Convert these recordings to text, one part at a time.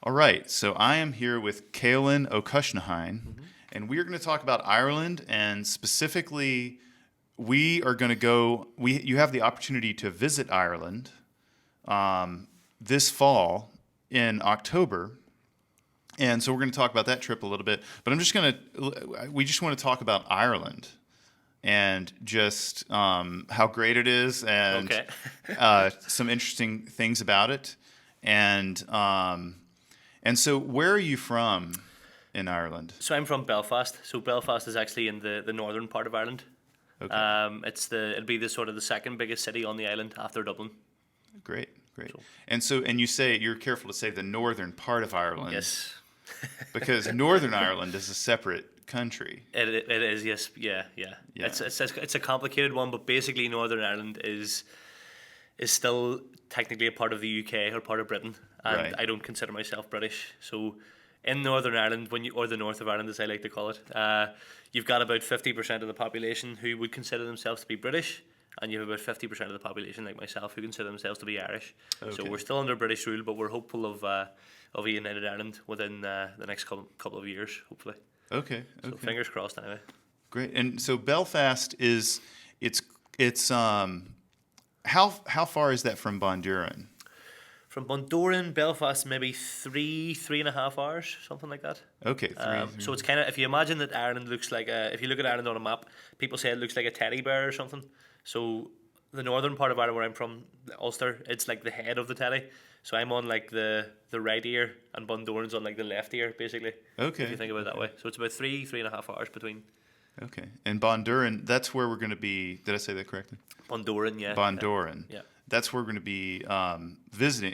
All right, so I am here with Caolan O'Cushnahine, Mm-hmm. and we are going to talk about Ireland, and specifically, we are going to go. You have the opportunity to visit Ireland this fall in October, and so we're going to talk about that trip a little bit. But we just want to talk about Ireland and just how great it is, and Okay. some interesting things about it, and so, where are you from in Ireland? So I'm from Belfast. So Belfast is actually in the northern part of Ireland. Okay, It'd be the sort of the second biggest city on the island after Dublin. great, great. So And you say you're careful to say the northern part of Ireland yes, because Northern Ireland is a separate country. it is. Yes, yeah, yeah. Yeah, It's a complicated one, but basically Northern Ireland is still technically a part of the UK or part of Britain, and right. I don't consider myself British. So in Northern Ireland, or the north of Ireland as I like to call it, you've got about 50% of the population who would consider themselves to be British, and you have about 50% of the population, like myself, who consider themselves to be Irish. So Okay. we're still under British rule, but we're hopeful of a united Ireland within the next couple of years, hopefully. Okay. So Okay. fingers crossed anyway. Great. And so Belfast it's how far is that from Bonduran? From Bundoran, Belfast, maybe three and a half hours, something like that. Okay, So it's kind of, if you imagine that Ireland looks like if you look at Ireland on a map, people say it looks like a teddy bear or something. So the northern part of Ireland, where I'm from, Ulster, it's like the head of the teddy. So I'm on like the right ear, and Bundoran's on like the left ear, basically. Okay. If you think about it that way. So it's about three and a half hours between Okay. And Bonduran, that's where we're going to be. Did I say that correctly? Bundoran, yeah. Bondoran. Yeah. That's where we're going to be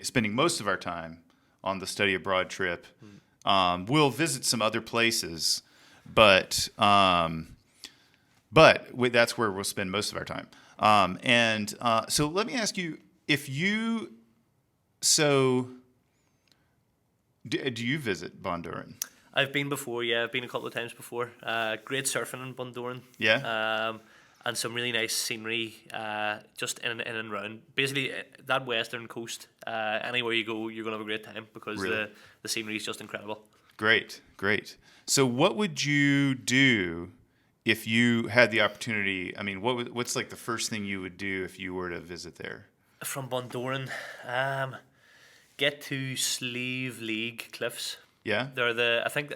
spending most of our time on the study abroad trip. We'll visit some other places, but that's where we'll spend most of our time. So let me ask you, if you so do you visit Bondoran? I've been before, yeah. I've been a couple of times before. Great surfing in Bundoran. Yeah. And some really nice scenery just in and around. Basically, that western coast, anywhere you go, you're going to have a great time because Really? the scenery is just incredible. Great, great. So, what would you do if you had the opportunity? I mean, what's like the first thing you would do if you were to visit there? From Bundoran, get to Sleeve League Cliffs. Yeah. They're I think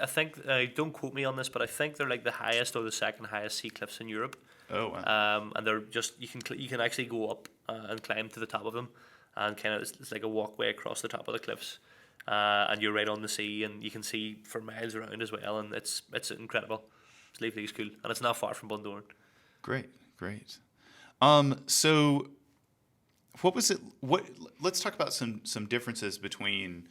don't quote me on this, but I think they're like the highest or the second highest sea cliffs in Europe. Oh wow. And they're just you can actually go up and climb to the top of them, and kind of it's like a walkway across the top of the cliffs, and you're right on the sea, and you can see for miles around as well, and it's incredible. Sleeve League's cool, and it's not far from Bundoran. Great, great. So, what was it? Let's talk about some differences between.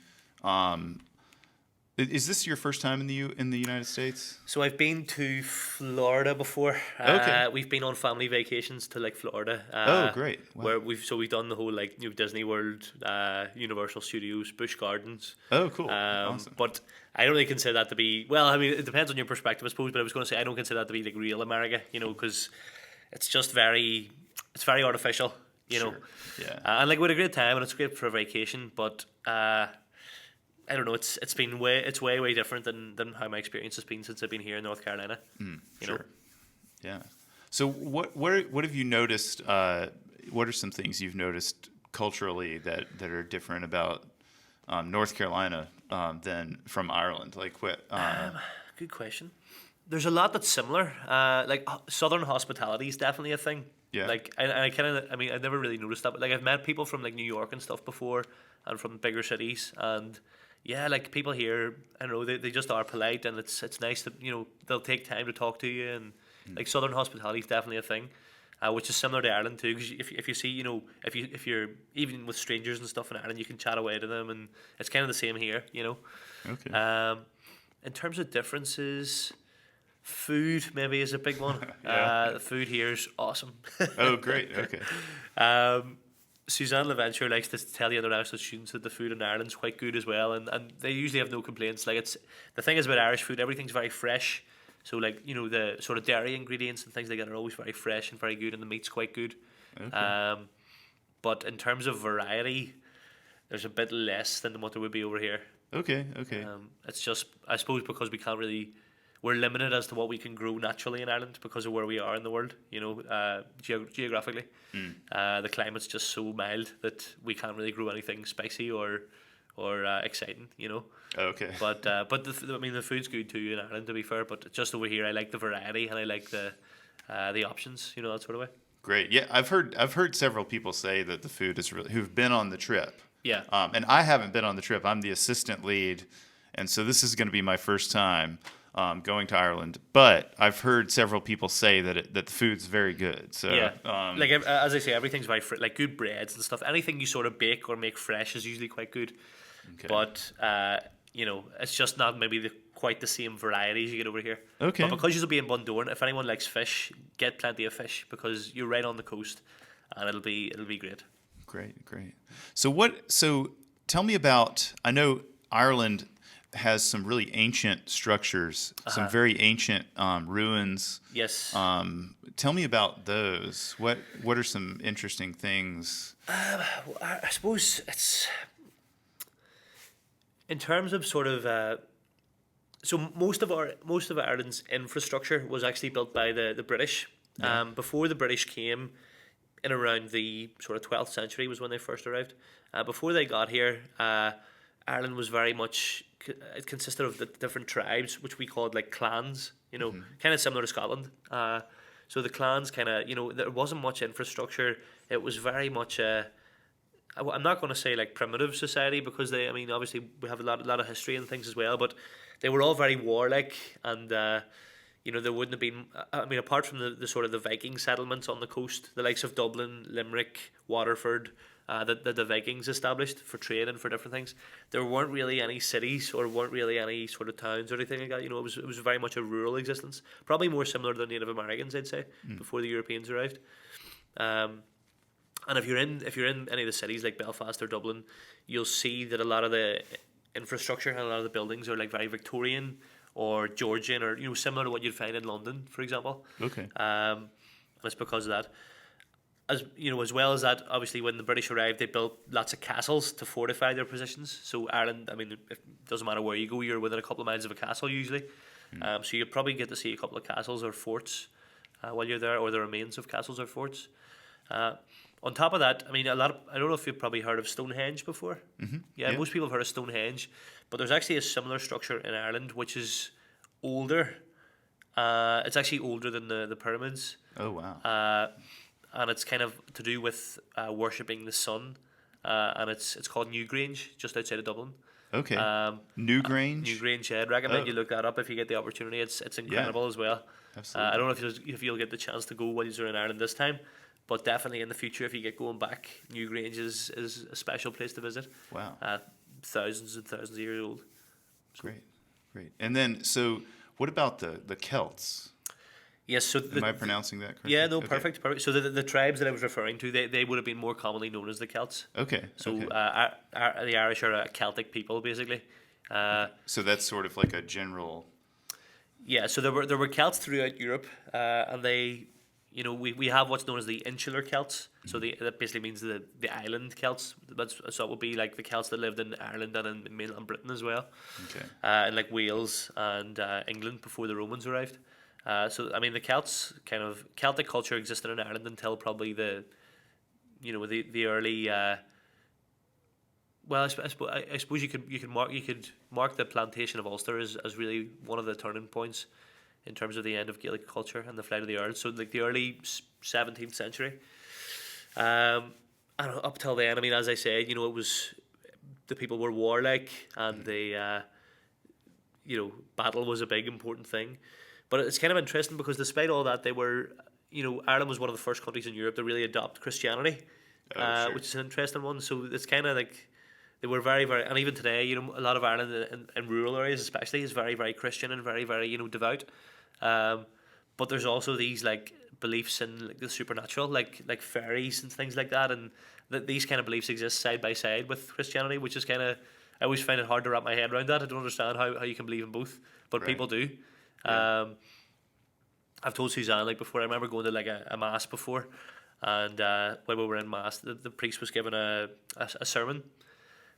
Is this your first time in the United States? So I've been to Florida before. Okay. We've been on family vacations to like Florida. Oh, great. Wow. Where we've done the whole like Disney World, Universal Studios, Busch Gardens. Oh, cool. Awesome. But I don't really consider that to be, well, I mean, it depends on your perspective, I suppose. But I was going to say I don't consider that to be like real America, because it's just it's very artificial, Sure. Yeah. and like we had a great time and it's great for a vacation, but. I don't know. It's way different than how my experience has been since I've been here in North Carolina. You know? Sure. Yeah. So what have you noticed? What are some things you've noticed culturally that are different about North Carolina than from Ireland? Like what? Good question. There's a lot that's similar. Like Southern hospitality is definitely a thing. Yeah. Like I mean, I never really noticed that, but like I've met people from like New York and stuff before, and from bigger cities, and yeah, like people here, I don't know, they just are polite, and it's nice that they'll take time to talk to you, and like Southern hospitality is definitely a thing, which is similar to Ireland too. Because if you see, if you're even with strangers and stuff in Ireland, you can chat away to them, and it's kind of the same here. Okay. In terms of differences, food maybe is a big one. Yeah. The food here is awesome. Oh, great. Okay. Suzanne LaVenture likes to tell the international students that the food in Ireland's quite good as well, and they usually have no complaints. Like the thing is about Irish food, everything's very fresh. So like the sort of dairy ingredients and things like that are always very fresh and very good, and the meat's quite good. Okay. But in terms of variety, there's a bit less than what there would be over here. Okay. Okay. It's just, I suppose, because we can't really, we're limited as to what we can grow naturally in Ireland because of where we are in the world, geographically. The climate's just so mild that we can't really grow anything spicy or exciting, Okay. But the food's good too in Ireland, to be fair. But just over here, I like the variety and I like the options, that sort of way. Great. Yeah, I've heard several people say that the food is really, who've been on the trip. Yeah. And I haven't been on the trip. I'm the assistant lead, and so this is going to be my first time going to Ireland. But I've heard several people say that the food's very good. So yeah, as I say, everything's very like good breads and stuff. Anything you sort of bake or make fresh is usually quite good. Okay. But it's just not maybe quite the same varieties you get over here. Okay. But because you'll be in Bundoran, if anyone likes fish, get plenty of fish because you're right on the coast, and it'll be great. Great. So tell me about, I know Ireland has some really ancient structures, some very ancient ruins. Yes. Tell me about those. What are some interesting things? I suppose it's in terms of sort of so most of Ireland's infrastructure was actually built by the British. Yeah. Before the British came, in around the sort of 12th century was when they first arrived. Before they got here, Ireland was very much, it consisted of the different tribes, which we called like clans, kind of similar to Scotland. So the clans kind of, there wasn't much infrastructure. It was very much I'm not going to say like primitive society because obviously we have a lot of history and things as well, but they were all very warlike and, there wouldn't have been, apart from the sort of the Viking settlements on the coast, the likes of Dublin, Limerick, Waterford, that the Vikings established for trade and for different things, there weren't really any cities or weren't really any sort of towns or anything like that. It was very much a rural existence, probably more similar to the Native Americans, I'd say, before the Europeans arrived. And if you're in any of the cities like Belfast or Dublin, you'll see that a lot of the infrastructure and a lot of the buildings are like very Victorian or Georgian or similar to what you'd find in London, for example. Okay. It's because of that. As well as that, obviously when the British arrived, they built lots of castles to fortify their positions. So Ireland, it doesn't matter where you go, you're within a couple of miles of a castle usually. So you'll probably get to see a couple of castles or forts while you're there, or the remains of castles or forts. On top of that, I don't know if you've probably heard of Stonehenge before. Mm-hmm. Yeah, most people have heard of Stonehenge, but there's actually a similar structure in Ireland which is older. It's actually older than the pyramids. Oh wow! And it's kind of to do with worshipping the sun, and it's called Newgrange, just outside of Dublin. Okay. Newgrange. Newgrange. Yeah, I'd recommend you look that up if you get the opportunity. It's incredible as well. Absolutely. I don't know if you'll get the chance to go while you're in Ireland this time. But definitely in the future, if you get going back, Newgrange is a special place to visit. Wow. Thousands and thousands of years old. So. Great. And then, so what about the Celts? Yes. So am I pronouncing that correctly? Yeah, no, okay. Perfect. So the tribes that I was referring to, they would have been more commonly known as the Celts. Okay. So the Irish are a Celtic people, basically. So that's sort of like a general... Yeah, so there were Celts throughout Europe, and they... we have what's known as the insular Celts. So that basically means the island Celts. So it would be like the Celts that lived in Ireland and in mainland Britain as well. Okay. And like Wales and England before the Romans arrived. The Celts kind of Celtic culture existed in Ireland until probably the early. I suppose you could mark the plantation of Ulster as really one of the turning points in terms of the end of Gaelic culture and the flight of the Earls. So like the early 17th century. And up till then, as I said, it was the people were warlike and the battle was a big important thing. But it's kind of interesting because despite all that, they were, Ireland was one of the first countries in Europe to really adopt Christianity, sure. Which is an interesting one. So it's kind of like they were very, very, and even today, a lot of Ireland in rural areas especially is very, very Christian and very, very, devout. But there's also these like beliefs in like the supernatural, like fairies and things like that, and these kind of beliefs exist side by side with Christianity, which is kind of, I always find it hard to wrap my head around that. I don't understand how you can believe in both, but right. People do. Yeah. I've told Suzanne before. I remember going to a mass before, and when we were in mass, the priest was giving a sermon,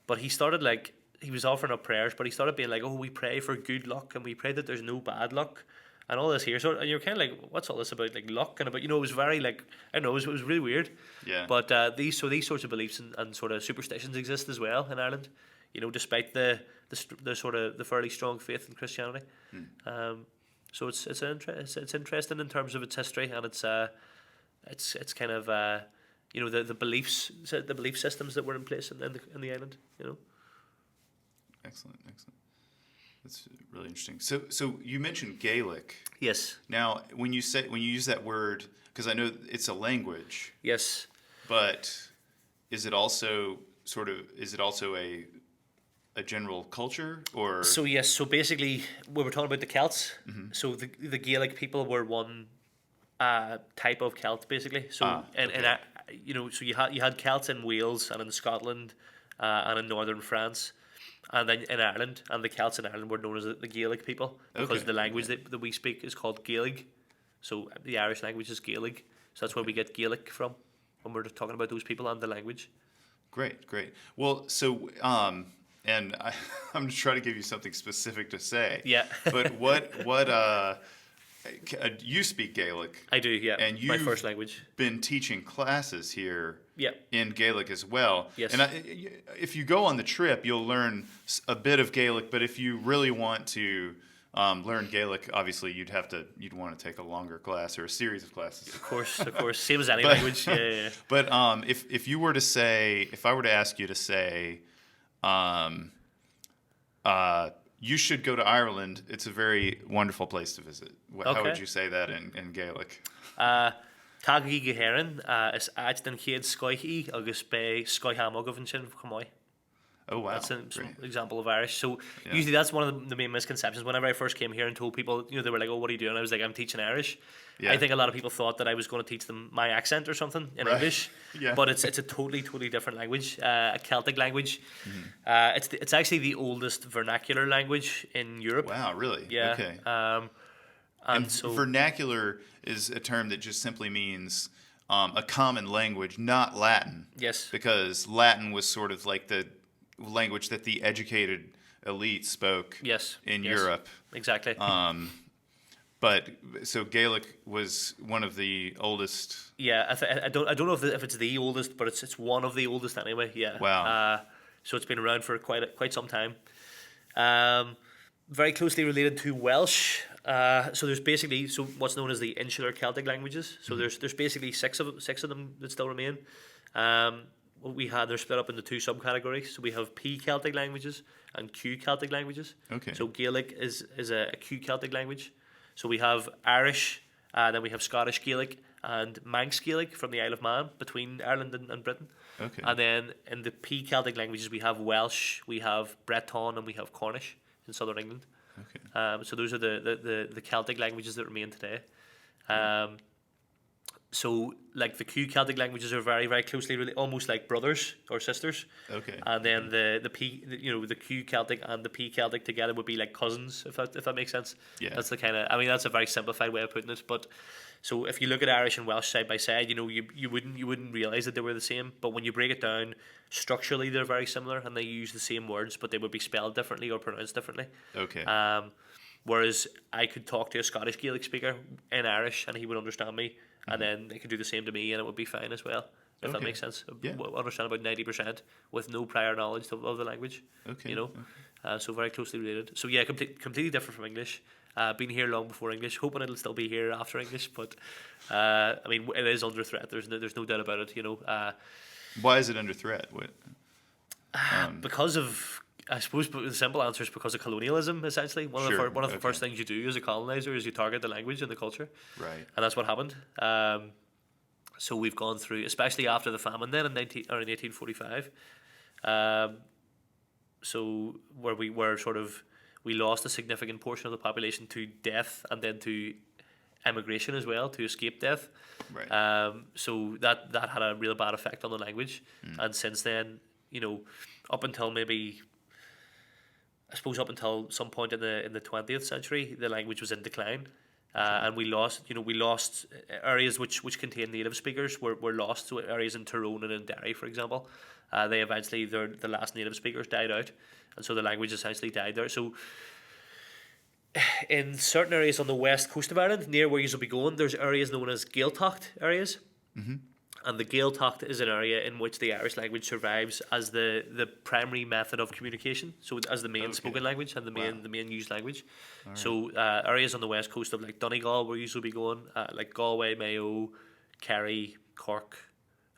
But he was offering up prayers, but he started being like, oh, we pray for good luck and we pray that there's no bad luck and all this here. So and you're kind of like, what's all this about, like luck and about, it was very like, I don't know, it was really weird. Yeah. But these sorts of beliefs and sort of superstitions exist as well in Ireland. Despite the sort of the fairly strong faith in Christianity. So it's interesting in terms of its history, and it's kind of the belief systems that were in place in the island. Excellent. That's really interesting. So you mentioned Gaelic. Yes. Now, when you use that word, because I know it's a language. Yes. But is it also a general culture, or? So yes. So basically, we were talking about the Celts. So the Gaelic people were one type of Celt, basically. So so you had Celts in Wales and in Scotland and in northern France. And then in Ireland, and the Celts in Ireland were known as the Gaelic people because the language that we speak is called Gaelic. So the Irish language is Gaelic. So that's where we get Gaelic from when we're talking about those people and the language. Great. Well, so and I'm just trying to give you something specific to say. Yeah. But what you speak Gaelic? I do. Yeah. And my first language. Been teaching classes here. Yeah. In Gaelic as well. Yes. And if you go on the trip, you'll learn a bit of Gaelic. But if you really want to learn Gaelic, obviously you'd want to take a longer class or a series of classes. Of course. Same as any language. Yeah. But if I were to ask you to say, you should go to Ireland. It's a very wonderful place to visit. How would you say that in Gaelic? Tágaí go héireann is áit den chéad scoichí agus bé scoitham agah sin chumói. Oh, wow. That's an example of Irish. So usually that's one of the main misconceptions. Whenever I first came here and told people, they were like, oh, what are you doing? I was like, I'm teaching Irish. Yeah. I think a lot of people thought that I was going to teach them my accent or something in English. Yeah. But it's a totally different language, a Celtic language. It's actually the oldest vernacular language in Europe. Wow, really? Yeah. Okay. And so vernacular is a term that just simply means a common language, not Latin. Yes. Because Latin was sort of like the language that the educated elite spoke in Europe. Exactly. But so Gaelic was one of the oldest. Yeah, I don't know if it's the oldest, but it's one of the oldest anyway. Yeah. Wow. So it's been around for quite some time. Very closely related to Welsh. So there's basically what's known as the insular Celtic languages. So there's basically six of them that still remain. They're split up into two subcategories. So we have P Celtic languages and Q Celtic languages. Okay. So Gaelic is a Q Celtic language. So we have Irish, then we have Scottish Gaelic and Manx Gaelic from the Isle of Man between Ireland and Britain. Okay. And then in the P Celtic languages we have Welsh, we have Breton, and we have Cornish in southern England. Okay. So those are the Celtic languages that remain today. So like the Q Celtic languages are very, very closely related, almost like brothers or sisters. Okay. And then the Q Celtic and the P Celtic together would be like cousins, if that makes sense. Yeah. That's that's a very simplified way of putting it. But so if you look at Irish and Welsh side by side, you wouldn't realize that they were the same. But when you break it down, structurally they're very similar and they use the same words, but they would be spelled differently or pronounced differently. Okay. Whereas I could talk to a Scottish Gaelic speaker in Irish and he would understand me, and then they could do the same to me and it would be fine as well, if that makes sense. Yeah. Understand about 90% with no prior knowledge of the language. Okay. So very closely related. So yeah, completely different from English. Been here long before English, hoping it'll still be here after English, but it is under threat. There's no doubt about it. Why is it under threat? Because of, I suppose the simple answer is because of colonialism, essentially. One of the first things you do as a colonizer is you target the language and the culture. Right. And that's what happened. So we've gone through, especially after the famine then in 1845. So where we lost a significant portion of the population to death and then to emigration as well, to escape death. Right. So that had a real bad effect on the language. And since then, up until some point in the 20th century, the language was in decline. And we lost areas which contain native speakers were lost. So areas in Tyrone and in Derry, for example, they eventually the last native speakers died out, and so the language essentially died there. So in certain areas on the west coast of Ireland, near where you'll be going, there's areas known as Gaeltacht areas. And the Gaeltacht is an area in which the Irish language survives as the primary method of communication, so as the main spoken language and the main used language. Right. So areas on the west coast of like Donegal, where you'll be going, like Galway, Mayo, Kerry, Cork.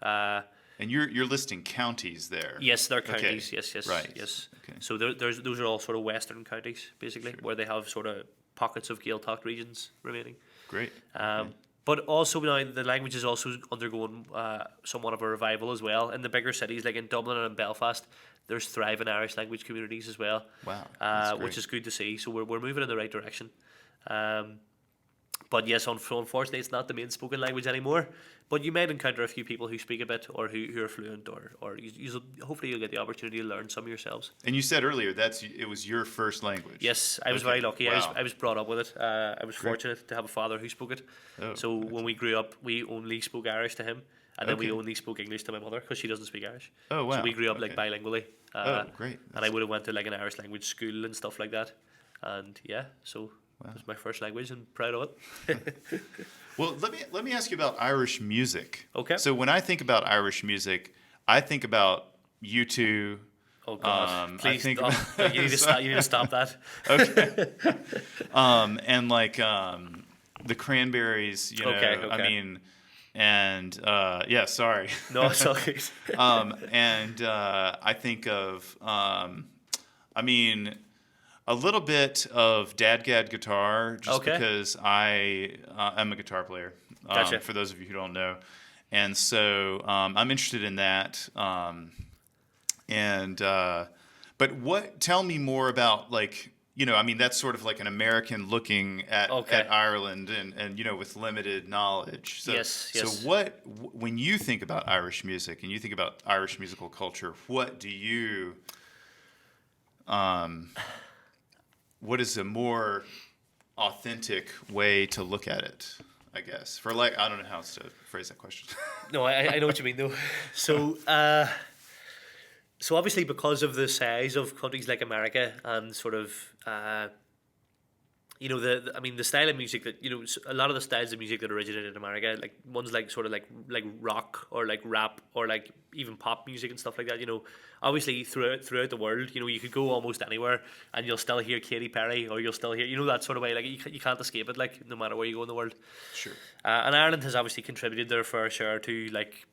And you're listing counties there. Yes, they're counties. Okay. Yes. Right. Yes. Okay. So those are all sort of western counties, basically, where they have sort of pockets of Gaeltacht regions remaining. Great. But also now the language is also undergoing somewhat of a revival as well. In the bigger cities like in Dublin and in Belfast, there's thriving Irish language communities as well. Wow, which is good to see. So we're moving in the right direction. But yes, unfortunately, it's not the main spoken language anymore. But you might encounter a few people who speak a bit or who are fluent, or hopefully you'll get the opportunity to learn some yourselves. And you said earlier it was your first language. Yes, I was very lucky. Wow. I was brought up with it. I was fortunate to have a father who spoke it. So when we grew up, we only spoke Irish to him, and then we only spoke English to my mother because she doesn't speak Irish. Oh wow! So we grew up like bilingually. Great! And I would have went to like an Irish language school and stuff like that. And yeah, so it was my first language, and proud of it. Well, let me ask you about Irish music. Okay. So when I think about Irish music, I think about U2. Oh God! Please, you need to stop that. Okay. And like the Cranberries, you know. Okay. I mean, and yeah, sorry. No, it's all good. And I think of, I mean, a little bit of Dadgad guitar, just because I am a guitar player. Gotcha. For those of you who don't know, and so I'm interested in that. But tell me more about, like, you know, I mean, that's sort of like an American looking at Ireland and you know, with limited knowledge. So, yes. So when you think about Irish music and you think about Irish musical culture, what do you, what is a more authentic way to look at it, I guess? For like, I don't know how else to phrase that question. No, I know what you mean though. So, so obviously because of the size of countries like America and sort of, you know, the style of music that, you know, a lot of the styles of music that originated in America, like ones like sort of like rock or like rap or like even pop music and stuff like that, you know, obviously throughout the world, you know, you could go almost anywhere and you'll still hear Katy Perry or you'll still hear, you know, that sort of way, like you can't escape it, like no matter where you go in the world. Sure. And Ireland has obviously contributed their fair share to like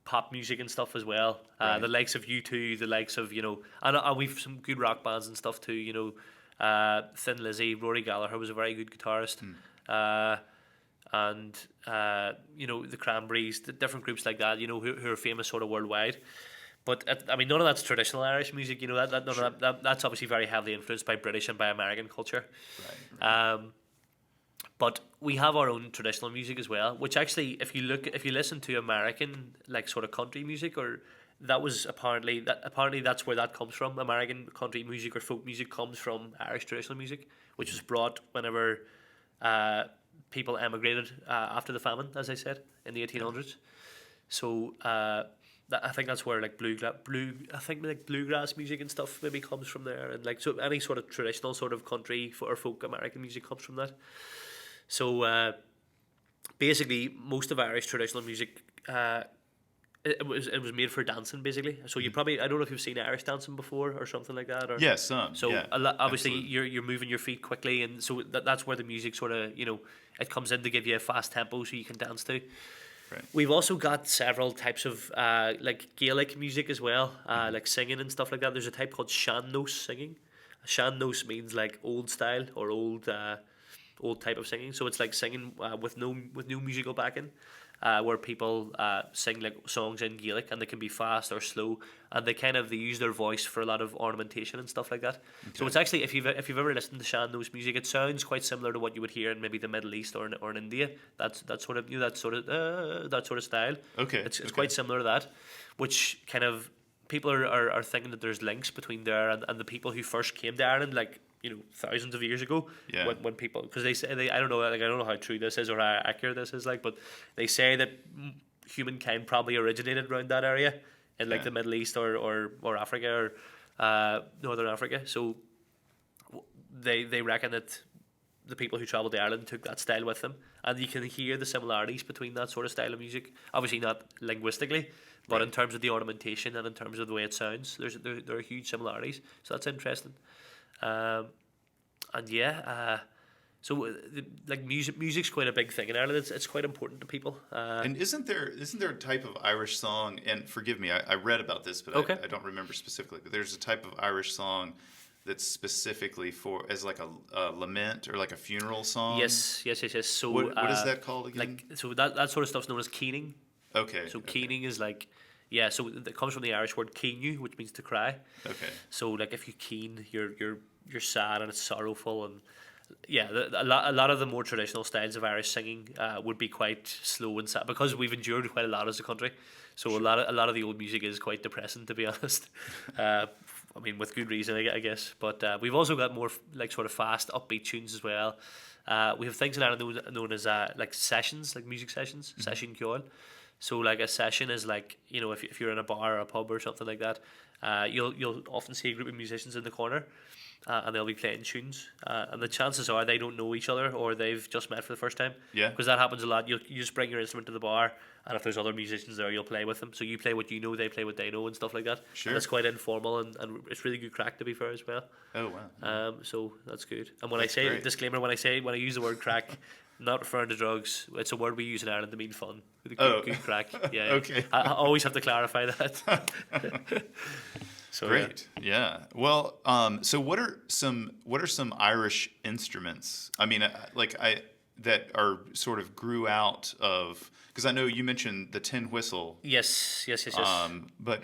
pop music and stuff as well. Right. The likes of U2, the likes of, you know, and we've some good rock bands and stuff too, you know. Thin Lizzy, Rory Gallagher was a very good guitarist. And you know, the Cranberries, the different groups like that, you know, who are famous sort of worldwide. But I mean, none of that's traditional Irish music, you know. That's obviously very heavily influenced by British and by American culture. Right. But we have our own traditional music as well, which actually, if you listen to American like sort of country music, or that was apparently that's where that comes from. American country music or folk music comes from Irish traditional music, which was brought whenever people emigrated after the famine, as I said, in the 1800s. So I think that's where like bluegrass music and stuff maybe comes from there, and like so any sort of traditional sort of country or folk American music comes from that. So basically, most of Irish traditional music. It was made for dancing, basically. So you probably, I don't know if you've seen Irish dancing before or something like that. Or, yes, some. So yeah, obviously absolutely. you're moving your feet quickly, and so that's where the music sort of, you know, it comes in to give you a fast tempo so you can dance to. Right. We've also got several types of like Gaelic music as well, like singing and stuff like that. There's a type called sean-nós singing. Sean-nós means like old style or old type of singing. So it's like singing with no musical backing. Where people sing like songs in Gaelic, and they can be fast or slow, and they use their voice for a lot of ornamentation and stuff like that. Okay. So it's actually, if you've ever listened to sean-nós music, it sounds quite similar to what you would hear in maybe the Middle East or in India. That sort of style. Okay, it's quite similar to that, which kind of people are thinking that there's links between there and the people who first came to Ireland, like thousands of years ago. Yeah. When people, because they say I don't know, like I don't know how true this is or how accurate this is, like, but they say that humankind probably originated around that area in like Yeah. the Middle East or Africa or Northern Africa. So they reckon that the people who travelled to Ireland took that style with them, and you can hear the similarities between that sort of style of music. Obviously not linguistically, but Right. in terms of the ornamentation and in terms of the way it sounds, there are huge similarities. So that's interesting. And yeah, like music's quite a big thing in Ireland. It's quite important to people. And isn't there a type of Irish song? And forgive me, I read about this, but Okay. I don't remember specifically. But there's a type of Irish song that's specifically for as like a lament or like a funeral song. Yes. So What is that called again? like so that sort of stuff's known as keening. Okay. So okay. keening is like, yeah. So it comes from the Irish word keenu, which means to cry. Okay. So like if you keen, you're sad and it's sorrowful, and yeah, a lot of the more traditional styles of Irish singing would be quite slow and sad because we've endured quite a lot as a country. So a lot of the old music is quite depressing, to be honest. I mean, with good reason, I guess. But we've also got more like sort of fast, upbeat tunes as well. We have things in Ireland known as like sessions, like music sessions, session Caolan. So like a session is like, if you're in a bar or a pub or something like that, you'll often see a group of musicians in the corner, and they'll be playing tunes, and the chances are they don't know each other or they've just met for the first time. Yeah. Because that happens a lot. You just bring your instrument to the bar, and if there's other musicians there, you'll play with them. So you play what you know, they play what they know, and stuff like that. Sure. And it's quite informal, and it's really good crack, to be fair, as well. Oh wow. So that's good. And when That's I say great. disclaimer, when I use the word crack, not referring to drugs. It's a word we use in Ireland to mean fun. Good, okay. good crack. Yeah. Okay. I always have to clarify that. So Great. Yeah. Well, so what are some Irish instruments? I mean, that are sort of grew out of, because I know you mentioned the tin whistle. Yes. But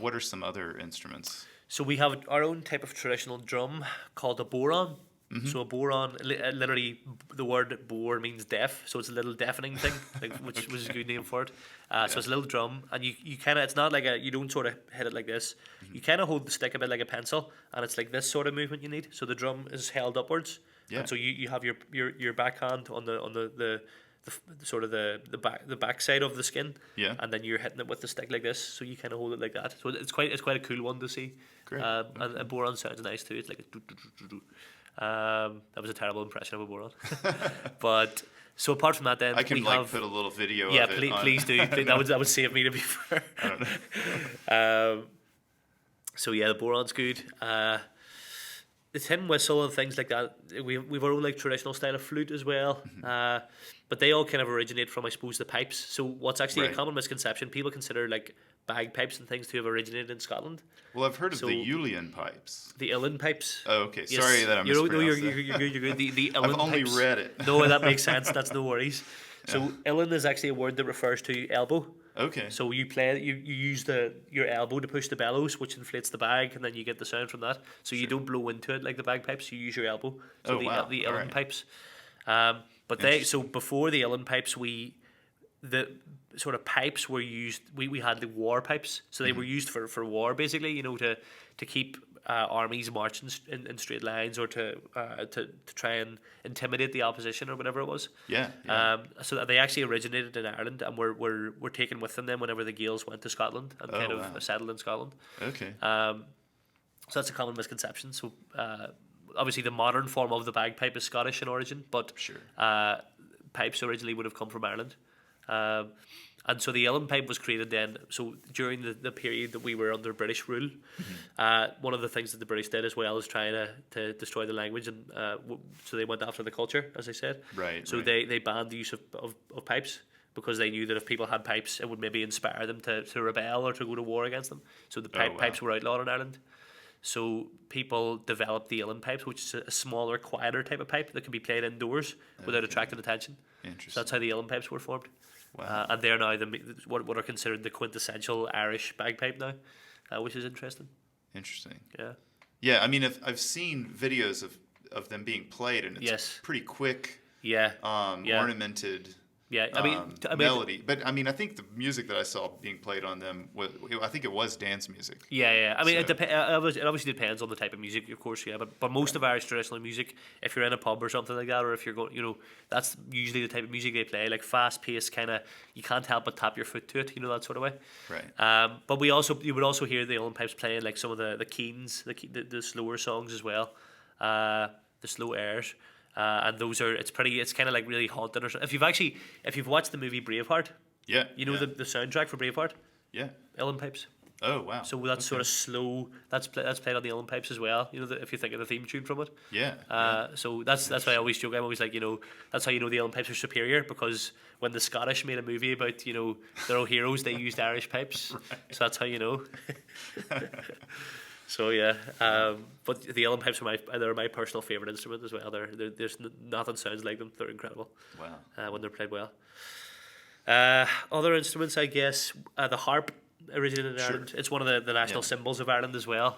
what are some other instruments? So we have our own type of traditional drum called a boron. So a boron, literally, the word bore means deaf, so it's a little deafening thing, which was a good name for it. So it's a little drum, and you kind of, it's not like you don't sort of hit it like this. You kind of hold the stick a bit like a pencil, and it's like this sort of movement you need. So the drum is held upwards, Yeah. and so you have your backhand on the sort of the back side of the skin, Yeah. and then you're hitting it with the stick like this, so you kind of hold it like that. So it's quite a cool one to see. Great. And a boron sounds nice too. It's like a do. That was a terrible impression of a boron. But so apart from that, then I can we like have, put a little video yeah, of it on. please do. That would save me, to be fair. I don't know. So yeah, the boron's good. The tin whistle and things like that. We've our own like traditional style of flute as well. But they all kind of originate from, I suppose, the pipes. So what's actually Right. a common misconception, people consider like bagpipes and things to have originated in Scotland. Well, I've heard of So- the Uilleann pipes. The uilleann pipes. Oh, okay. Yes. Sorry that I You're mispronounced that. you're good. You're good. The I've uilleann only pipes. read it. No, that makes sense. That's no worries. So uilleann is actually a word that refers to elbow. Okay. So you use your elbow to push the bellows, which inflates the bag, and then you get the sound from that. So you don't blow into it like the bagpipes. You use your elbow. So Oh, wow. the All uilleann right. pipes. But before the uilleann pipes, the sort of pipes were used. We had the war pipes, so they were used for war, basically. To keep armies marching in straight lines, or to try and intimidate the opposition or whatever it was. Yeah. So that they actually originated in Ireland and were taken with them then whenever the Gaels went to Scotland and Oh, kind of wow. settled in Scotland. Okay. So that's a common misconception. So obviously the modern form of the bagpipe is Scottish in origin, but Sure. pipes originally would have come from Ireland. And so the uilleann pipe was created then. So during the period that we were under British rule, one of the things that the British did as well is trying to destroy the language, and so they went after the culture, as I said. Right. So right. they banned the use of pipes, because they knew that if people had pipes, it would maybe inspire them to rebel or to go to war against them. So the Oh, wow. pipes were outlawed in Ireland. So people developed the uilleann pipes, which is a smaller, quieter type of pipe that can be played indoors without attracting attention. So Interesting. that's how the uilleann pipes were formed. Wow. And they're now what are considered the quintessential Irish bagpipe now, which is interesting. Interesting. Yeah. Yeah. I mean, I've seen videos of them being played, and it's Yes. pretty quick, Yeah. Yeah. ornamented. Yeah, melody. But I mean, I think the music that I saw being played on them I think it was dance music. Yeah. I mean, So- it obviously depends on the type of music, of course. Yeah, but most of Irish traditional music, if you're in a pub or something like that, or if you're going, that's usually the type of music they play, like fast paced kind of. You can't help but tap your foot to it, that sort of way. Right. But you would also hear the Uilleann pipes playing like some of the keens, the slower songs as well, the slow airs. And those are it's kind of like really haunting or something. If you've watched the movie Braveheart, Yeah. the soundtrack for Braveheart, Yeah. Uilleann pipes. Oh wow. So that's sort of slow. That's played on the Uilleann pipes as well. If you think of the theme tune from it. Yeah. So that's why I always joke. I'm always like, that's how the Uilleann pipes are superior, because when the Scottish made a movie about their own heroes, they used Irish pipes. Right. So that's how you know. So yeah, but the Uilleann pipes they're my personal favorite instrument as well. There's nothing sounds like them. They're incredible. Wow. When they're played well. Other instruments, I guess, the harp originated in Ireland. It's one of the national symbols of Ireland as well.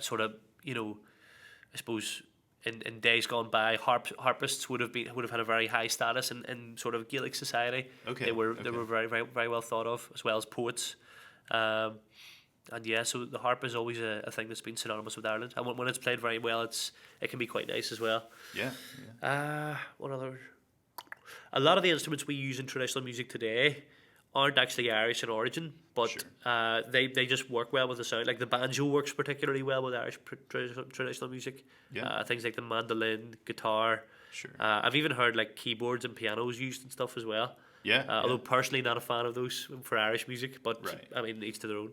Sort of, I suppose in days gone by, harpists would have had a very high status in sort of Gaelic society. Okay. They were very, very, very well thought of, as well as poets. And yeah, so the harp is always a thing that's been synonymous with Ireland, and when it's played very well, it can be quite nice as well. Yeah. What other? A lot of the instruments we use in traditional music today aren't actually Irish in origin, but Sure. they just work well with the sound. Like the banjo works particularly well with Irish traditional music. Yeah. Things like the mandolin, guitar. Sure. I've even heard like keyboards and pianos used and stuff as well. Yeah. Although personally not a fan of those for Irish music, but Right. I mean each to their own.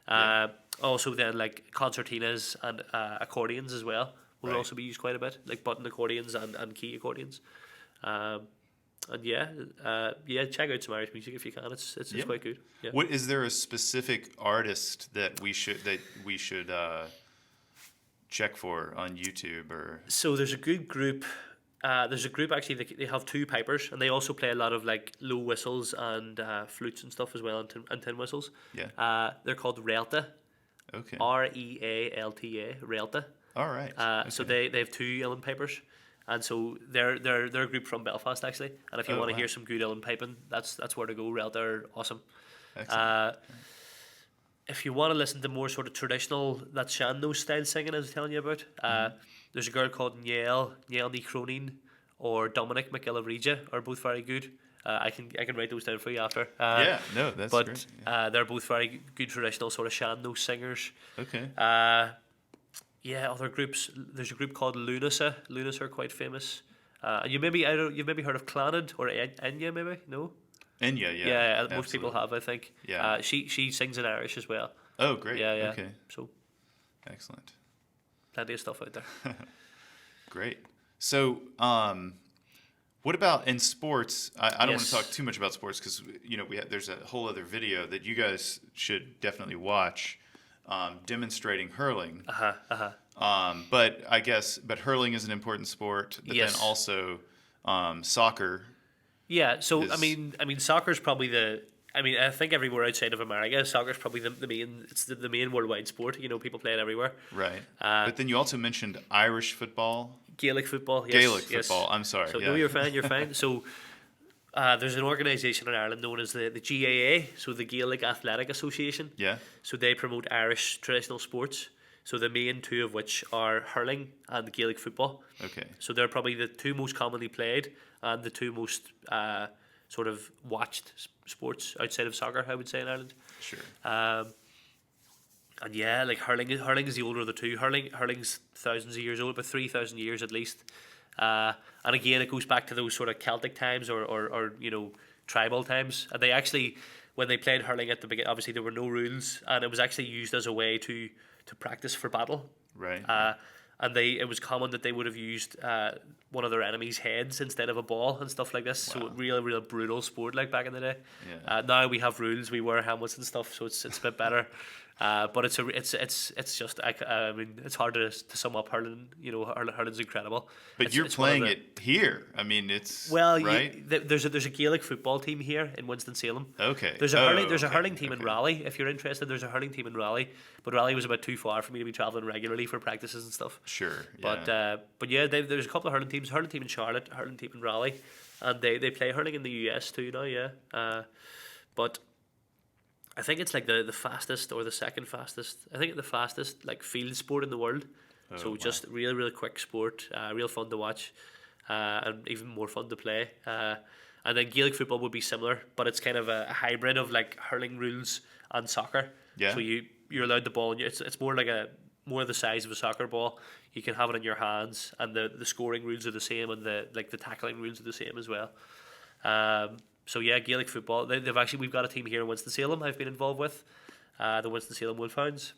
Yeah. Also then like concertinas and accordions as well will Right. also be used quite a bit, like button accordions and key accordions. And check out some Irish music if you can. It's quite good. Yeah. What is there a specific artist that we should check for on YouTube or? So there's a good group. There's a group actually. They have two pipers, and they also play a lot of like low whistles and flutes and stuff as well, and tin whistles. Yeah. They're called Relta. Okay. Realta. Relta. All right. So Okay. they have two Uilleann pipers, and so they're a group from Belfast actually. And if you Oh, want to wow. hear some good Uilleann piping, that's where to go. Relta are awesome. Excellent. If you want to listen to more sort of traditional, that Shanno style singing I was telling you about, there's a girl called Niall Ní Cronin or Dominic McGillivray are both very good. I can write those down for you after. Yeah. No, that's but great. they're both very good traditional sort of Shanno singers. Okay. Other groups. There's a group called Lunasa. Lunasa are quite famous. You've maybe heard of Clannad or Enya maybe? No. Enya, yeah. Yeah, most absolutely. people have, I think. Yeah. She sings in Irish as well. Oh, great. Yeah. Okay. So Excellent. plenty of stuff out there. Great. So, what about in sports? I don't want Yes. to talk too much about sports because there's a whole other video that you guys should definitely watch, demonstrating hurling. But hurling is an important sport. But Yes. then also soccer. Yeah, so Is- I mean, soccer's probably I think everywhere outside of America, soccer's probably the main. It's the main worldwide sport. People play it everywhere. Right. But then you also mentioned Irish football. Gaelic football. Yes, Gaelic yes. football. I'm sorry. So yeah. no, you're fine. You're fine. So there's an organisation in Ireland known as the GAA, so the Gaelic Athletic Association. Yeah. So they promote Irish traditional sports. So the main two of which are hurling and Gaelic football. Okay. So they're probably the two most commonly played and the two most sort of watched sports outside of soccer, I would say, in Ireland. Sure. And yeah, like hurling is the older of the two. Hurling's thousands of years old, about 3,000 years at least. And again, it goes back to those sort of Celtic times or tribal times. And they actually, when they played hurling at the beginning, obviously there were no rules, and it was actually used as a way to practice for battle. Right. And it was common that they would have used one of their enemies' heads instead of a ball and stuff like this. Wow. So real brutal sport like back in the day. Yeah. Now we have rules, we wear helmets and stuff, so it's a bit better. But it's just I mean it's hard to sum up hurling. You know, hurling's incredible. But you're It's one of playing the- it here. I mean, it's Well, right. there's a Gaelic football team here in Winston-Salem. Okay. There's a Okay, hurling team in okay. Raleigh. If you're interested, there's a hurling team in Raleigh, but Raleigh was about too far for me to be traveling regularly for practices and stuff. Sure. But yeah, there's a couple of hurling teams. Hurling team in Charlotte, hurling team in Raleigh, and they play hurling in the US too now. Yeah, but I think it's like the fastest or the second fastest. I think the fastest like field sport in the world. So wow. just real quick sport, real fun to watch, and even more fun to play. And then Gaelic football would be similar, but it's kind of a hybrid of like hurling rules and soccer. Yeah. So you're allowed the ball, and it's more like more the size of a soccer ball. You can have it in your hands, and the scoring rules are the same, and the tackling rules are the same as well. So yeah, Gaelic football. We've got a team here in Winston-Salem I've been involved with, the Winston-Salem Wolfhounds.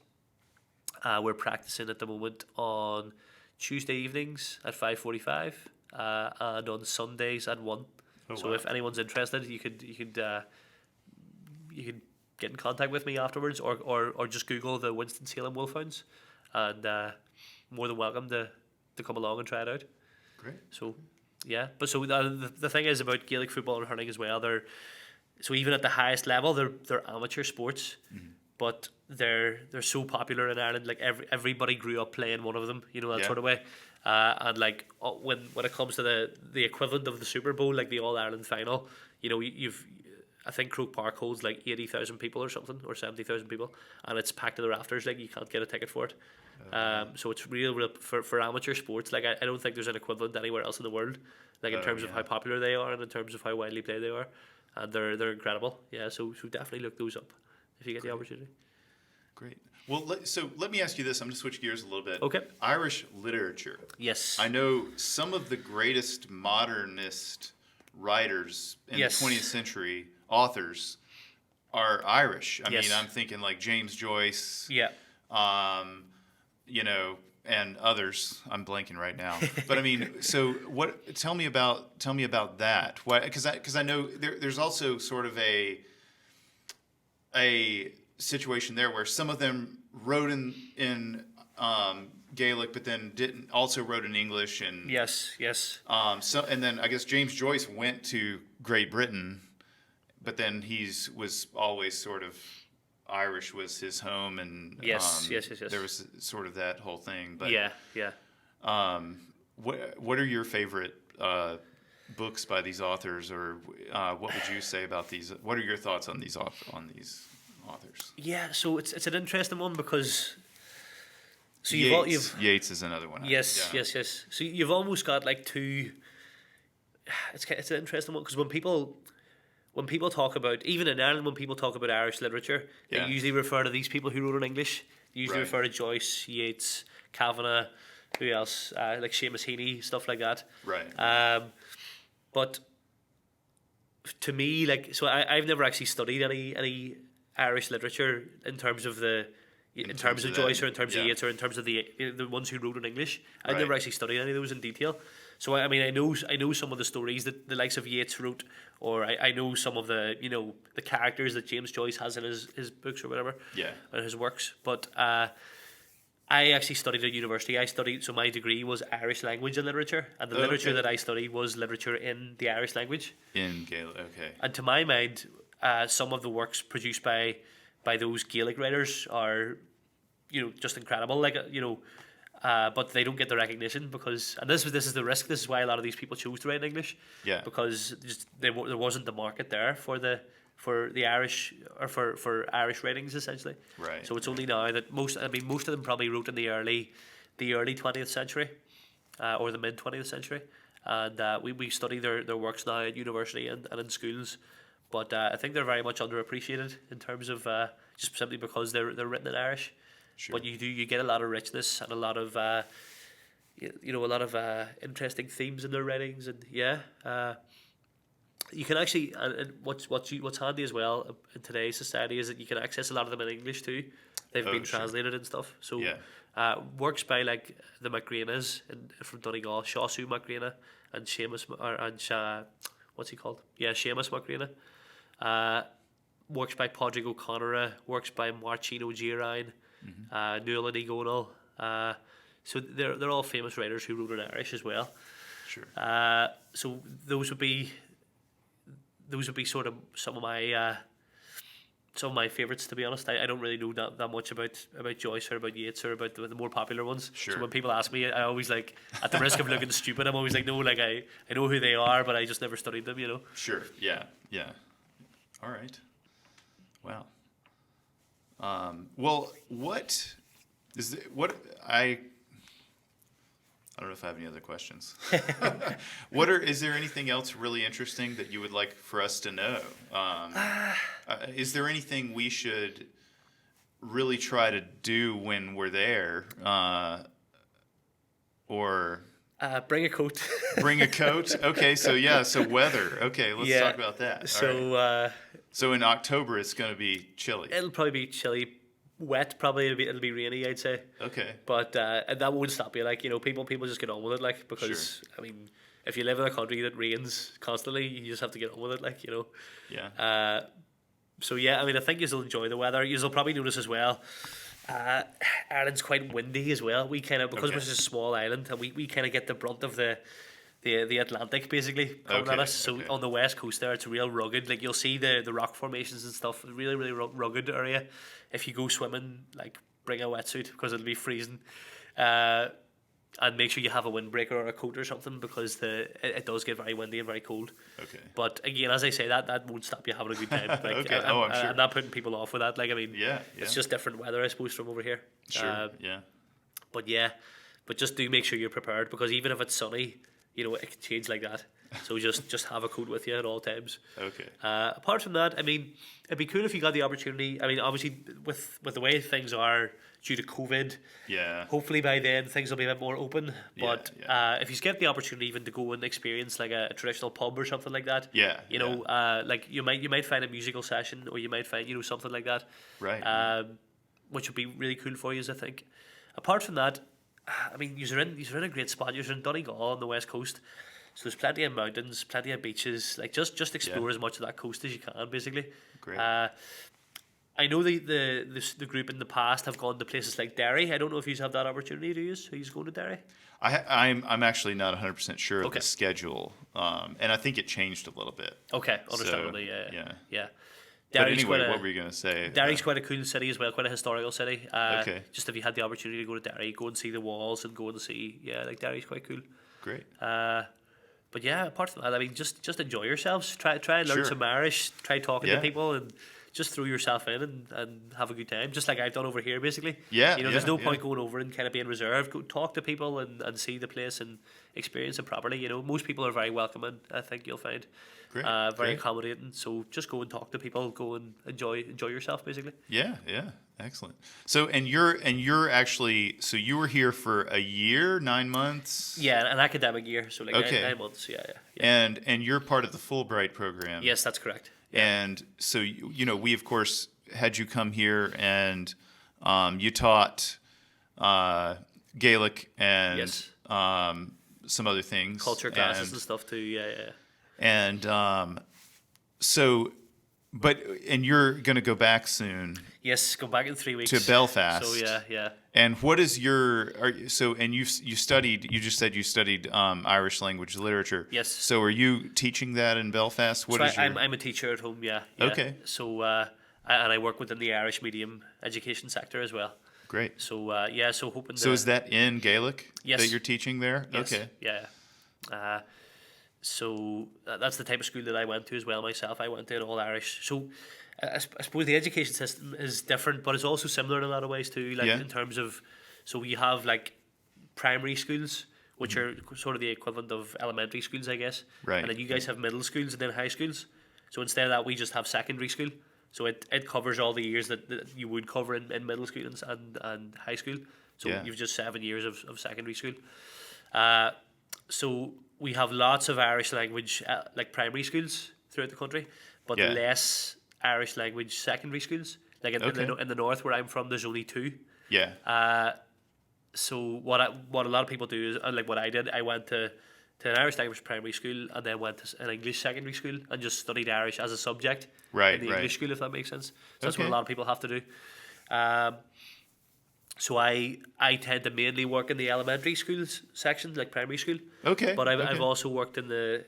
We're practicing at the moment on Tuesday evenings at 5:45, and on Sundays at 1. Oh, So wow. if anyone's interested, you could get in contact with me afterwards, or just Google the Winston-Salem Wolfhounds, and more than welcome to come along and try it out. Great. So yeah, but so the thing is about Gaelic football and hurling as well. So even at the highest level, they're amateur sports, but they're so popular in Ireland. Like everybody grew up playing one of them, you know, that Yeah. sort of way. And like when it comes to the equivalent of the Super Bowl, like the All Ireland final, you know, I think Croke Park holds like 80,000 people or something, or 70,000 people, and it's packed to the rafters. Like you can't get a ticket for it. So it's real for amateur sports. Like I don't think there's an equivalent anywhere else in the world. Like in terms of yeah. how popular they are and in terms of how widely played they are, and they're incredible. Yeah, so definitely look those up if you get the opportunity. Great. Well, so let me ask you this. I'm going to switch gears a little bit. Okay. Irish literature. Yes. I know some of the greatest modernist writers in Yes. the 20th century, authors, are Irish. I Yes. mean, I'm thinking like James Joyce, Yeah. you know, and others. I'm blanking right now. But I mean, so what? Tell me about that. Why? Because I know there's also sort of a situation there where some of them wrote in Gaelic, but then didn't also wrote in English and Yes. so and then I guess James Joyce went to Great Britain, but then was always sort of Irish was his home, and Yes. there was sort of that whole thing. But Yeah. what are your favorite books by these authors, or what would you say about these? What are your thoughts on these authors? Yeah. So it's an interesting one because so Yeats is another one. Yes. So you've almost got like two. It's an interesting one because when people talk about, even in Ireland, when people talk about Irish literature, Yeah. they usually refer to these people who wrote in English. They usually Right. refer to Joyce, Yeats, Kavanagh, who else? Like Seamus Heaney, stuff like that. Right. But to me, like, so I've never actually studied any Irish literature in terms of terms of Joyce that, or in terms yeah. of Yeats or in terms of the ones who wrote in English. I've Right. never actually studied any of those in detail. So I mean, I know some of the stories that the likes of Yeats wrote, or I know some of the the characters that James Joyce has in his books or whatever, Yeah. or his works. But I actually studied at university. So my degree was Irish language and literature, and the Oh, literature okay. that I studied was literature in the Irish language. In Gaelic. Okay. And to my mind, some of the works produced by those Gaelic writers are, just incredible. Like but they don't get the recognition because, and this is the risk. This is why a lot of these people chose to write in English. Yeah. Because there wasn't the market there for the Irish, or for Irish writings essentially. Right. So it's only now that most of them probably wrote in the early 20th century, or the mid 20th century, and we study their works now at university and in schools, but I think they're very much underappreciated in terms of just simply because they're written in Irish. Sure. But you get a lot of richness and a lot of interesting themes in their writings, and you can actually, and what's handy as well in today's society is that you can access a lot of them in English too. They've been Sure. translated and stuff. So Yeah. works by like the MacGreenas from Donegal, Shawsu MacGreena and Seamus what's he called? Yeah, Seamus MacGreena. works by Padraig O'Connor, works by Marcin O'Gearine, Nuala Ní Gonal. So they're all famous writers who wrote in Irish as well. Sure. So those would be sort of some of my favourites, to be honest. I don't really know that much about Joyce or about Yeats or about the more popular ones. Sure. So when people ask me, I always like, at the risk of looking stupid, I'm always like, no, like I know who they are, but I just never studied them, you know. Sure. Yeah. Yeah. All right. Wow. Well, what is it, what I don't know if I have any other questions. Is there anything else really interesting that you would like for us to know? Is there anything we should really try to do when we're there? Or Bring a coat. bring a coat? Okay, so weather. Okay, let's talk about that. So, all right. So in October it's going to be chilly. it'll probably be chilly, wet. Probably it'll be rainy, I'd say. Okay. But that won't stop you. Like, you know, people just get on with it. Like, because I mean, if you live in a country that rains constantly, you just have to get on with it. Like, you know. Yeah. So yeah, I mean, I think you'll enjoy the weather. You'll probably notice as well. Ireland's quite windy as well. We kind of, because we're just a small island, and we kind of get the brunt of the Atlantic basically coming at us. So on the west coast there, it's real rugged. Like, you'll see the rock formations and stuff. Really, really rugged area. If you go swimming, like, bring a wetsuit because it'll be freezing. And make sure you have a windbreaker or a coat or something, because it does get very windy and very cold. Okay. But again, as I say, that won't stop you having a good time. Like, Okay. I'm sure. I'm not putting people off with that. Like, I mean, Yeah. it's just different weather, I suppose, from over here. Sure. Yeah. But just do make sure you're prepared, because even if it's sunny, you know, it can change like that. So just have a coat with you at all times. Okay. Apart from that, I mean, it'd be cool if you got the opportunity. I mean, obviously, with the way things are due to COVID, Yeah. hopefully by then things will be a bit more open. But Yeah. if you get the opportunity even to go and experience like a traditional pub or something like that, Yeah, you know, like you might find a musical session, or you might find, you know, something like that, Right. which would be really cool for you, I think. Apart from that, I mean, you're in a great spot. You're in Donegal on the west coast, so there's plenty of mountains, plenty of beaches. Like, just explore as much of that coast as you can, basically. Great. I know the group in the past have gone to places like Derry. I don't know if you have that opportunity to use. Who's going to Derry? I'm actually not 100% sure of Okay. the schedule, and I think it changed a little bit. Okay, understandably, yeah. yeah. But Derry's anyway, quite what were you going to say? Derry's quite a cool city as well, quite a historical city. Okay. Just if you had the opportunity to go to Derry, go and see the walls and go and see, like, Derry's quite cool. Great. But yeah, apart from that, I mean, just enjoy yourselves. Try and learn Sure. some Irish. Try talking Yeah. to people, and just throw yourself in and have a good time, just like I've done over here, basically. Yeah, You know, there's yeah, no yeah. point going over and kind of being reserved. Go talk to people and see the place and experience it properly. You know, most people are very welcoming, I think you'll find. Great, Very great. accommodating. So just go and talk to people. Go and enjoy yourself, basically. Yeah. Excellent. So, and you're actually, so you were here for a year, 9 months? Yeah, an academic year, so like Okay. 9 months. Yeah. And you're part of the Fulbright program. Yes, that's correct. And so, you know, we, of course, had you come here, and you taught Gaelic and Yes. some other things. Culture classes and stuff too. Yeah. And so, and you're going to go back soon Yes, go back in 3 weeks to Belfast. So yeah. And what is and you studied, you just said you studied Irish language literature. Yes. So are you teaching that in Belfast? What So is I'm a teacher at home. Yeah. Okay. So and I work within the Irish medium education sector as well. Great. So so hoping. So is that in Gaelic Yes. that you're teaching there? Yes, Okay. Yeah. So that's the type of school that I went to as well myself. I went to an all Irish. So I suppose the education system is different, but it's also similar in a lot of ways too. Like, Yeah. in terms of, so we have like primary schools, which are sort of the equivalent of elementary schools, I guess. Right. And then you guys have middle schools and then high schools. So instead of that, we just have secondary school. So it covers all the years that you would cover in middle school and high school. So Yeah. you've just 7 years of secondary school. So we have lots of Irish language like primary schools throughout the country, but Yeah. less Irish language secondary schools. Like in the north where I'm from, there's only 2. Yeah. So what a lot of people do is, like what I did, I went to to an Irish language primary school, and then went to an English secondary school and just studied Irish as a subject Right, in the right. English school, if that makes sense. So that's what Okay. a lot of people have to do. Um, so I tend to mainly work in the elementary schools section, like primary school. Okay. But I've okay. also worked in the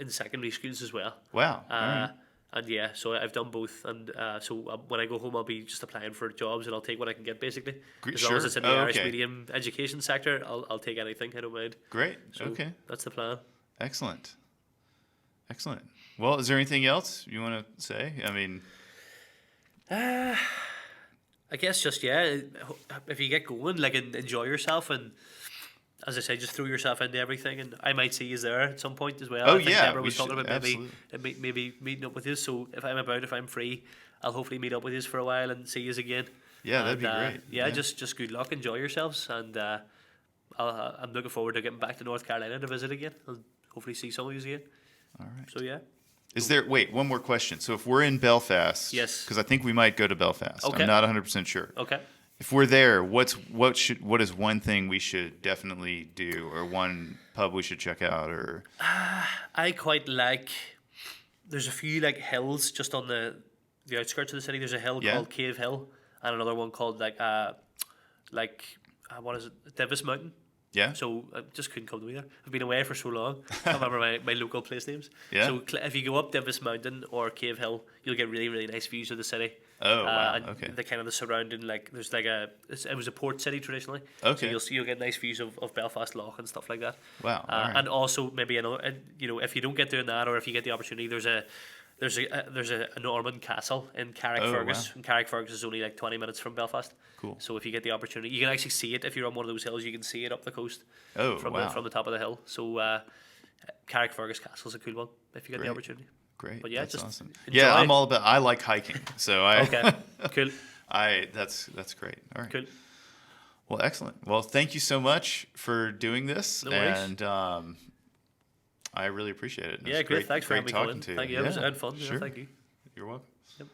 in secondary schools as well. Wow. All Uh, right. And yeah, so I've done both. And so when I go home, I'll be just applying for jobs, and I'll take what I can get, basically. As long as Sure. it's in the Oh, Irish okay. medium education sector, I'll take anything. I don't mind. Great. So Okay. that's the plan. Excellent. Excellent. Well, is there anything else you want to say? I mean, I guess just, yeah, if you get going, like, enjoy yourself, and as I say, just throw yourself into everything. And I might see you there at some point as well. Oh, I think yeah, Deborah we was talking should- about absolutely. maybe meeting up with you. So if I'm about, if I'm free, I'll hopefully meet up with you for a while and see you again. yeah, that'd be And, great. Yeah, just good luck, enjoy yourselves, and I'm looking forward to getting back to North Carolina to visit again. I'll hopefully see some of you again. All right. So yeah. Is there, wait, one more question. So if we're in Belfast, Yes. because I think we might go to Belfast. Okay. I'm not 100% sure. Okay. If we're there, what is one thing we should definitely do, or one pub we should check out, or I quite like. There's a few like hills just on the outskirts of the city. There's a hill Yeah. called Cave Hill, and another one called what is it? Davis Mountain. yeah? So I just couldn't come to me there. I've been away for so long. I can't remember my local place names. Yeah. So if you go up Davis Mountain or Cave Hill, you'll get really, really nice views of the city. Oh, wow, And okay. the kind of the surrounding, like, there's like it was a port city traditionally. Okay. So you'll get nice views of Belfast Lough and stuff like that. Wow, all right. And also maybe another, if you don't get doing that, or if you get the opportunity, there's a Norman castle in Carrickfergus. wow. And Carrickfergus is only like 20 minutes from Belfast. Cool. So if you get the opportunity, you can actually see it. If you're on one of those hills, you can see it up the coast. Oh, from wow. from the top of the hill. So Carrickfergus Castle's a cool one if you get Great. the opportunity. Great. But yeah, that's just awesome. enjoy. Yeah, I'm all about. I like hiking, so I. Okay, cool, That's great. All right. cool. Well, excellent. Well, thank you so much for doing this, No worries. and I really appreciate it. It Yeah, was great. Thanks for having me, talking Caolan. to you. Thank you. It was Yeah, had fun. Yeah, Sure. thank you. You're welcome. Yep.